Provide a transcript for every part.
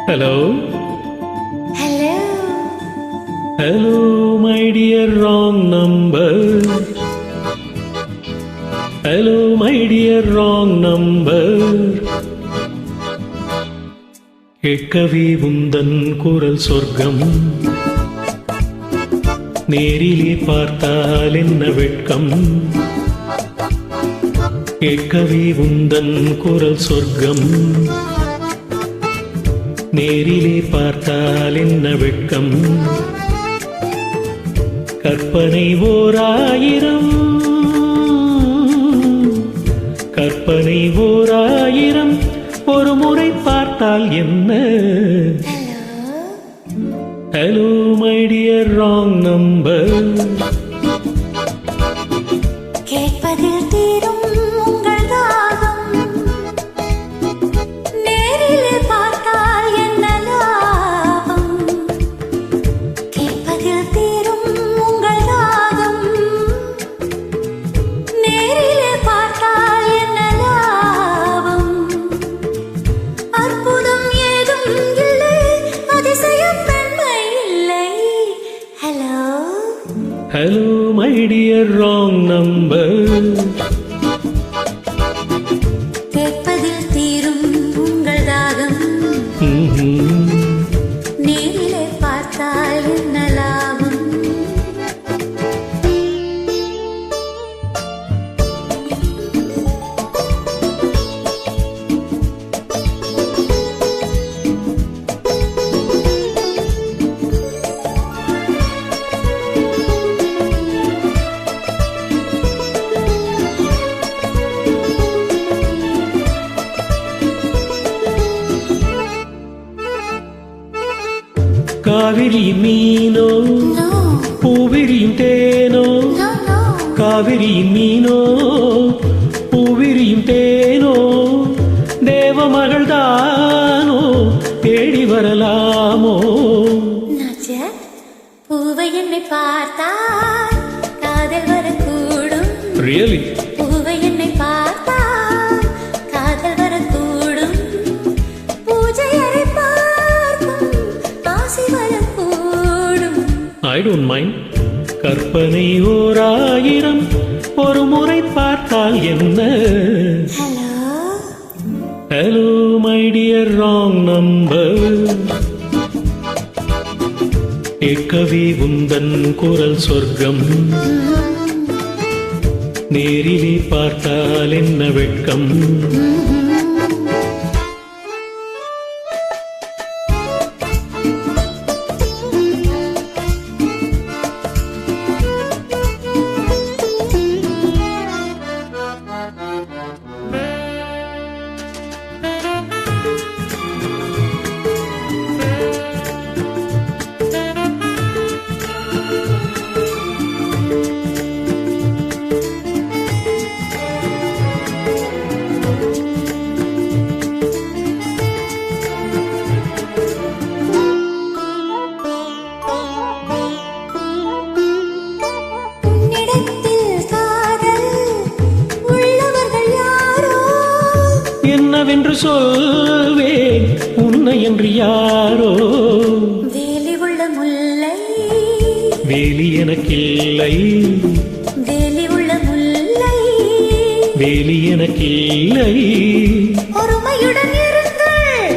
Hello. Hello. Hello, my dear wrong number. Hello, my dear wrong number. கேட்கவே உந்தன் குரல் சொர்க்கம், நேரிலே பார்த்தால் என்ன வெட்கம். கேட்கவே உந்தன் குரல் சொர்க்கம், நேரிலே பார்த்தால் என்ன வெட்கம். கற்பனை ஓராயிரம், கற்பனை ஓராயிரம், ஒரு முறை பார்த்தால் என்ன. Hello my dear wrong number. கேட்பதில் தீரும் உங்கள் தாகம், நேரிலே பார்த்தால் என்ன லாபம். கேட்பதில் தீரும் உங்கள் தாகம், நேரிலே பார்த்தால் என்ன லாபம். அற்புதம் ஏதும் இல்லை, அதிசயம் பெண்மை இல்லை. Hello hello my dear wrong number. கேட்பதில் தீரும் உங்கள் தாகம், நேரிலே பார்த்தால் என்ன லாபம். காவிரி மீனோ பூவிரியும் தேனோ, காவிரி மீனோ பூவிரியும் தேனோ, தேவமகள் தானோ தேடி வரலாமோ. பூவை என்னை பார்த்தால் காதல் வரக்கூடும். ரியலி? பூவை என்னை பார்த்தால் காதல் வரக்கூடும். பூஜை அறை பார்க்கும் ஆசை வரக்கூடும். I don't mind. கற்பனை ஓராயிரம், ஒரு முறை பார்த்தால் என்ன. Hello hello my dear wrong number. கேட்கவே உந்தன் குரல் சொர்க்கம், நேரிலே பார்த்தால் என்ன வெட்கம். என்னவென்று சொல்வேன் உன்னை என்று யாரோ. வேலி உள்ள முல்லை, வேலி எனக்கில்லை. வேலி உள்ள முல்லை, வேலி எனக்கில்லை. பொறுமையுடன் இருங்கள்,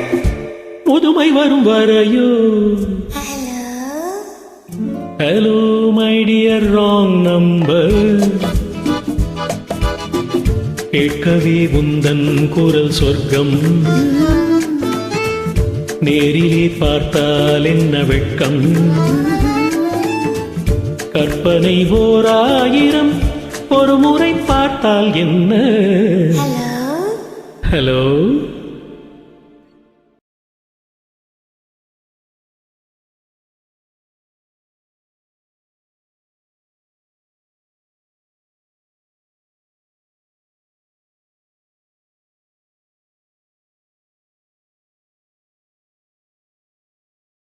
புதுமை வரும் வரையோ. Hello hello my dear wrong number. கேட்கவே உந்தன் குரல் சொர்க்கம், நேரிலே பார்த்தால் என்ன வெட்கம். கற்பனை ஓராயிரம், ஒரு முறை பார்த்தால் என்ன. Hello hello